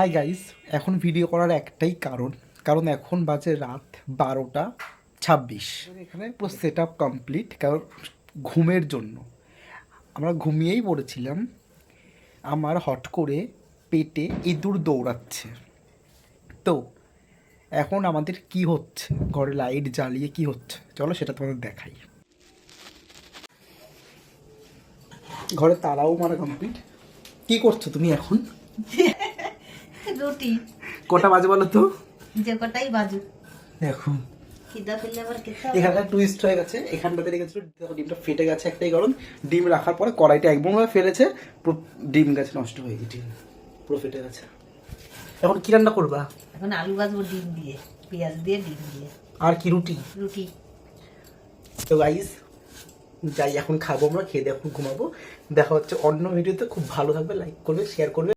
Hi guys, এখন video করার একটাই কারণ এখন বাজে রাত 12:26। এখানে পুরো সেট আপ কমপ্লিট, কারণ ঘুমের জন্য আমরা ঘুমিয়েই পড়েছিলাম। আমার হট করে পেটে ইঁদুর দৌড়াচ্ছে। তো এখন আমাদের কি হচ্ছে, ঘরে লাইট জ্বালিয়ে কি হচ্ছে, চলো সেটা তোমাদের দেখাই। ঘরে তারাও মারা কমপ্লিট। কি করছো তুমি এখন? রুটি কটা বাজে বলো তো? যে কটাই বাজুক, দেখো খিদা পেলে আবার খেতে হবে। এখানটা টুইস্ট হয়ে গেছে, এখানটাতে রেখেছিল, দেখো ডিমটা ফেটে গেছে একটাই কারণ। ডিম রাখার পরে কড়াইটা একদম ভাবে ফেলেছে, পুরো ডিম গাছ নষ্ট হয়ে গেছে, ডিম পুরো ফেটে গেছে। এখন কি রান্না করবা? এখন আলু ভাজবো ডিম দিয়ে, পেঁয়াজ দিয়ে, ডিম দিয়ে। আর কি রুটি? রুটি। তো গাইস যাই, এখন খাবো আমরা, খেয়ে দিয়ে এখন ঘুমাবো। দেখা হচ্ছে অন্য ভিডিওতে। খুব ভালো থাকবে, লাইক করবে, শেয়ার করবে।